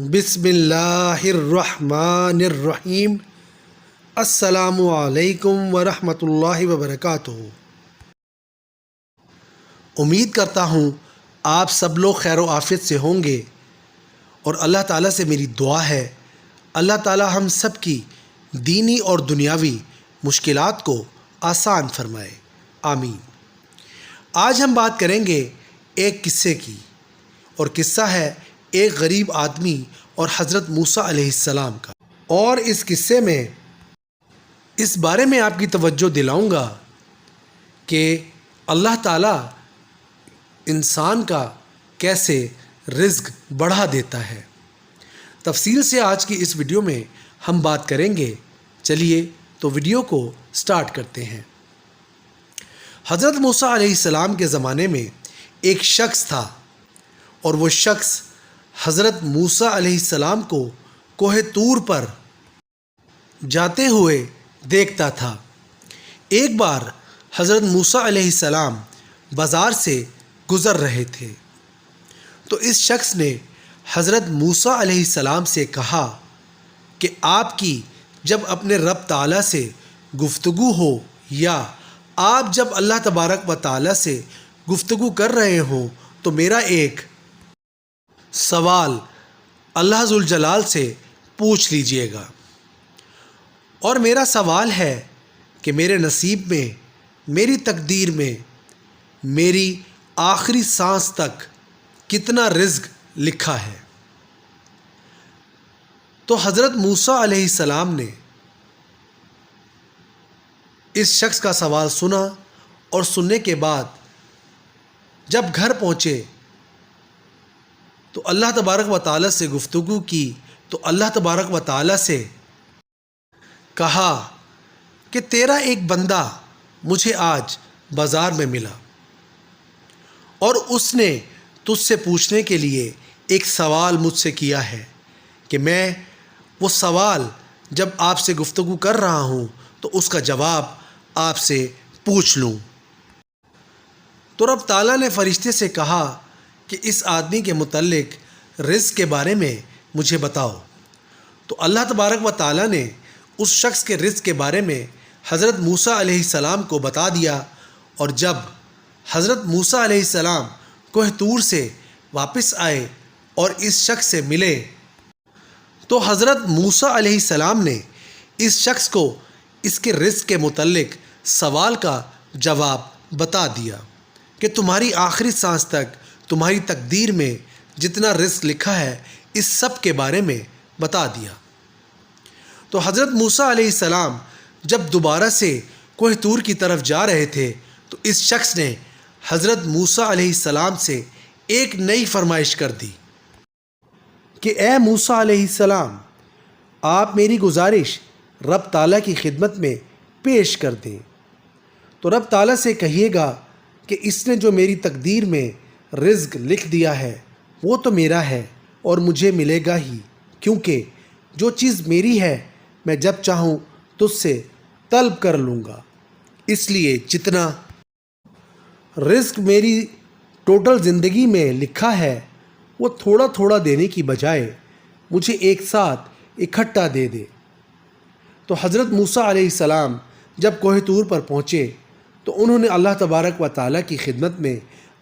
بسم اللہ الرحمن الرحیم۔ السلام علیکم ورحمۃ اللہ وبرکاتہ۔ امید کرتا ہوں آپ سب لوگ خیر و عافیت سے ہوں گے، اور اللہ تعالیٰ سے میری دعا ہے اللہ تعالیٰ ہم سب کی دینی اور دنیاوی مشکلات کو آسان فرمائے، آمین۔ آج ہم بات کریں گے ایک قصے کی، اور قصہ ہے ایک غریب آدمی اور حضرت موسیٰ علیہ السلام کا۔ اور اس قصے میں اس بارے میں آپ کی توجہ دلاؤں گا کہ اللہ تعالیٰ انسان کا کیسے رزق بڑھا دیتا ہے۔ تفصیل سے آج کی اس ویڈیو میں ہم بات کریں گے۔ چلیے تو ویڈیو کو سٹارٹ کرتے ہیں۔ حضرت موسیٰ علیہ السلام کے زمانے میں ایک شخص تھا، اور وہ شخص حضرت موسیٰ علیہ السلام کو کوہ طور پر جاتے ہوئے دیکھتا تھا۔ ایک بار حضرت موسیٰ علیہ السلام بازار سے گزر رہے تھے، تو اس شخص نے حضرت موسیٰ علیہ السلام سے کہا کہ آپ کی جب اپنے رب تعالیٰ سے گفتگو ہو، یا آپ جب اللہ تبارک و تعالیٰ سے گفتگو کر رہے ہوں، تو میرا ایک سوال اللہ ذوالجلال سے پوچھ لیجئے گا۔ اور میرا سوال ہے کہ میرے نصیب میں، میری تقدیر میں، میری آخری سانس تک کتنا رزق لکھا ہے۔ تو حضرت موسیٰ علیہ السلام نے اس شخص کا سوال سنا، اور سننے کے بعد جب گھر پہنچے تو اللہ تبارک و تعالیٰ سے گفتگو کی، تو اللہ تبارک و تعالیٰ سے کہا کہ تیرا ایک بندہ مجھے آج بازار میں ملا، اور اس نے تجھ سے پوچھنے کے لیے ایک سوال مجھ سے کیا ہے کہ میں وہ سوال جب آپ سے گفتگو کر رہا ہوں تو اس کا جواب آپ سے پوچھ لوں۔ تو رب تعالیٰ نے فرشتے سے کہا کہ اس آدمی کے متعلق رزق کے بارے میں مجھے بتاؤ۔ تو اللہ تبارک و تعالیٰ نے اس شخص کے رزق کے بارے میں حضرت موسیٰ علیہ السلام کو بتا دیا۔ اور جب حضرت موسیٰ علیہ السلام کوہ طور سے واپس آئے اور اس شخص سے ملے، تو حضرت موسیٰ علیہ السلام نے اس شخص کو اس کے رزق کے متعلق سوال کا جواب بتا دیا کہ تمہاری آخری سانس تک تمہاری تقدیر میں جتنا رزق لکھا ہے، اس سب کے بارے میں بتا دیا۔ تو حضرت موسیٰ علیہ السلام جب دوبارہ سے کوہ طور کی طرف جا رہے تھے، تو اس شخص نے حضرت موسیٰ علیہ السلام سے ایک نئی فرمائش کر دی کہ اے موسیٰ علیہ السلام، آپ میری گزارش رب تعالیٰ کی خدمت میں پیش کر دیں۔ تو رب تعالیٰ سے کہیے گا کہ اس نے جو میری تقدیر میں رزق لکھ دیا ہے وہ تو میرا ہے، اور مجھے ملے گا ہی، کیونکہ جو چیز میری ہے میں جب چاہوں تجھ سے طلب کر لوں گا۔ اس لیے جتنا رزق میری ٹوٹل زندگی میں لکھا ہے وہ تھوڑا تھوڑا دینے کی بجائے مجھے ایک ساتھ اکٹھا دے دے۔ تو حضرت موسیٰ علیہ السلام جب کوہ طور پر پہنچے تو انہوں نے اللہ تبارک و تعالیٰ کی خدمت میں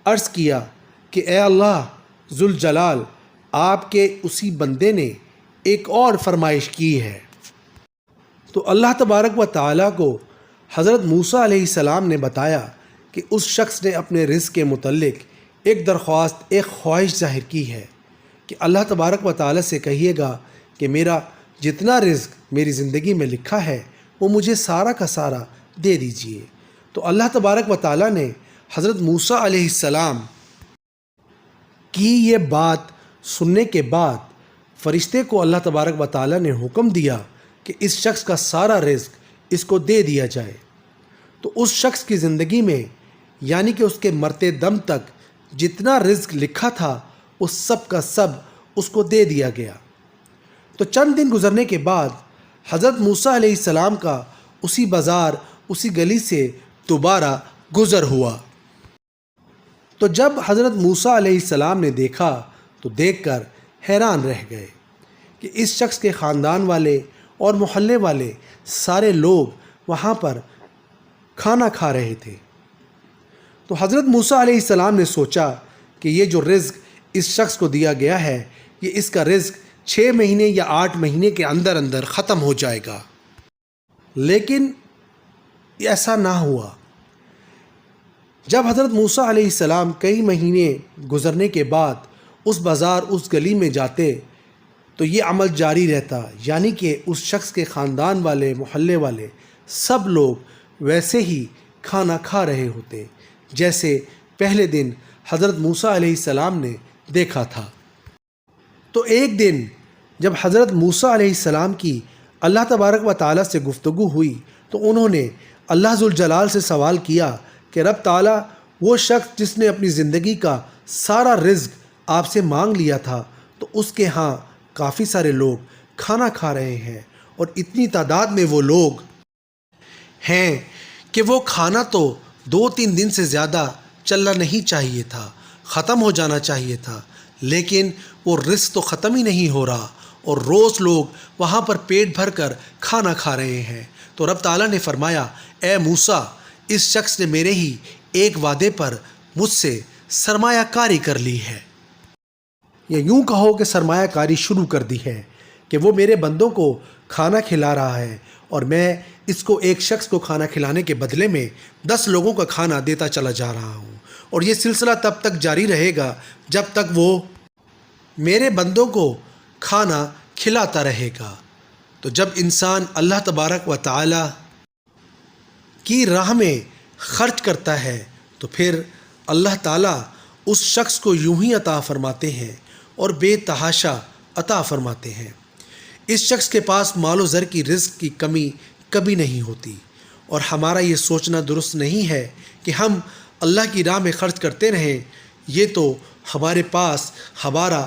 عرض کیا کہ اے اللہ ذوالجلال، آپ کے اسی بندے نے ایک اور فرمائش کی ہے۔ تو اللہ تبارک و تعالیٰ کو حضرت موسیٰ علیہ السلام نے بتایا کہ اس شخص نے اپنے رزق کے متعلق ایک درخواست، ایک خواہش ظاہر کی ہے کہ اللہ تبارک و تعالیٰ سے کہیے گا کہ میرا جتنا رزق میری زندگی میں لکھا ہے وہ مجھے سارا کا سارا دے دیجئے۔ تو اللہ تبارک و تعالیٰ نے حضرت موسیٰ علیہ السلام کی یہ بات سننے کے بعد فرشتے کو اللہ تبارک و تعالیٰ نے حکم دیا کہ اس شخص کا سارا رزق اس کو دے دیا جائے۔ تو اس شخص کی زندگی میں، یعنی کہ اس کے مرتے دم تک جتنا رزق لکھا تھا اس سب کا سب اس کو دے دیا گیا۔ تو چند دن گزرنے کے بعد حضرت موسیٰ علیہ السلام کا اسی بازار، اسی گلی سے دوبارہ گزر ہوا۔ تو جب حضرت موسیٰ علیہ السلام نے دیکھا تو دیکھ کر حیران رہ گئے کہ اس شخص کے خاندان والے اور محلے والے سارے لوگ وہاں پر کھانا کھا رہے تھے۔ تو حضرت موسیٰ علیہ السلام نے سوچا کہ یہ جو رزق اس شخص کو دیا گیا ہے، یہ اس کا رزق 6 مہینے یا 8 مہینے کے اندر اندر ختم ہو جائے گا۔ لیکن ایسا نہ ہوا۔ جب حضرت موسیٰ علیہ السلام کئی مہینے گزرنے کے بعد اس بازار، اس گلی میں جاتے تو یہ عمل جاری رہتا، یعنی کہ اس شخص کے خاندان والے، محلے والے سب لوگ ویسے ہی کھانا کھا رہے ہوتے جیسے پہلے دن حضرت موسیٰ علیہ السلام نے دیکھا تھا۔ تو ایک دن جب حضرت موسیٰ علیہ السلام کی اللہ تبارک و تعالیٰ سے گفتگو ہوئی تو انہوں نے اللہ ذوالجلال سے سوال کیا کہ رب تعالیٰ، وہ شخص جس نے اپنی زندگی کا سارا رزق آپ سے مانگ لیا تھا، تو اس کے ہاں کافی سارے لوگ کھانا کھا رہے ہیں، اور اتنی تعداد میں وہ لوگ ہیں کہ وہ کھانا تو 2-3 دن سے زیادہ چلنا نہیں چاہیے تھا، ختم ہو جانا چاہیے تھا، لیکن وہ رزق تو ختم ہی نہیں ہو رہا، اور روز لوگ وہاں پر پیٹ بھر کر کھانا کھا رہے ہیں۔ تو رب تعالیٰ نے فرمایا، اے موسیٰ، اس شخص نے میرے ہی ایک وعدے پر مجھ سے سرمایہ کاری کر لی ہے، یا یوں کہو کہ سرمایہ کاری شروع کر دی ہے کہ وہ میرے بندوں کو کھانا کھلا رہا ہے، اور میں اس کو ایک شخص کو کھانا کھلانے کے بدلے میں 10 لوگوں کا کھانا دیتا چلا جا رہا ہوں، اور یہ سلسلہ تب تک جاری رہے گا جب تک وہ میرے بندوں کو کھانا کھلاتا رہے گا۔ تو جب انسان اللہ تبارک و تعالی کی راہ میں خرچ کرتا ہے تو پھر اللہ تعالیٰ اس شخص کو یوں ہی عطا فرماتے ہیں اور بے تحاشا عطا فرماتے ہیں۔ اس شخص کے پاس مال و زر کی رزق کی کمی کبھی نہیں ہوتی، اور ہمارا یہ سوچنا درست نہیں ہے کہ ہم اللہ کی راہ میں خرچ کرتے رہیں، یہ تو ہمارے پاس ہمارا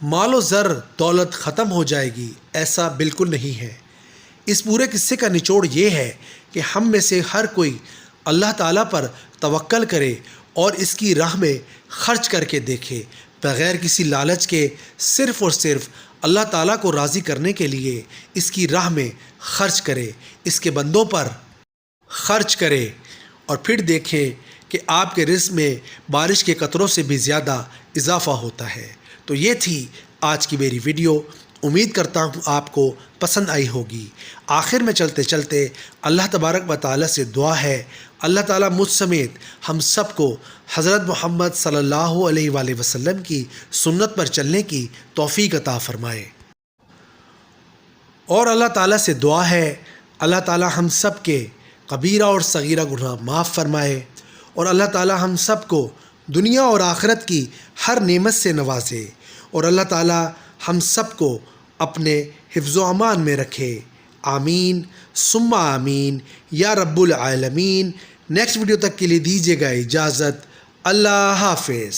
مال و زر دولت ختم ہو جائے گی، ایسا بالکل نہیں ہے۔ اس پورے قصے کا نچوڑ یہ ہے کہ ہم میں سے ہر کوئی اللہ تعالیٰ پر توکل کرے اور اس کی راہ میں خرچ کر کے دیکھے، بغیر کسی لالچ کے، صرف اور صرف اللہ تعالیٰ کو راضی کرنے کے لیے اس کی راہ میں خرچ کرے، اس کے بندوں پر خرچ کرے، اور پھر دیکھیں کہ آپ کے رزق میں بارش کے قطروں سے بھی زیادہ اضافہ ہوتا ہے۔ تو یہ تھی آج کی میری ویڈیو، امید کرتا ہوں آپ کو پسند آئی ہوگی۔ آخر میں چلتے چلتے اللہ تبارک و تعالیٰ سے دعا ہے، اللہ تعالیٰ مجھ سمیت ہم سب کو حضرت محمد صلی اللہ علیہ وآلہ وسلم کی سنت پر چلنے کی توفیق عطا فرمائے، اور اللہ تعالیٰ سے دعا ہے اللہ تعالیٰ ہم سب کے کبیرہ اور صغیرہ گناہ معاف فرمائے، اور اللہ تعالیٰ ہم سب کو دنیا اور آخرت کی ہر نعمت سے نوازے، اور اللہ تعالیٰ ہم سب کو اپنے حفظ و امان میں رکھے۔ آمین ثم آمین یا رب العالمین۔ نیکسٹ ویڈیو تک کے لیے دیجیے گا اجازت۔ اللہ حافظ۔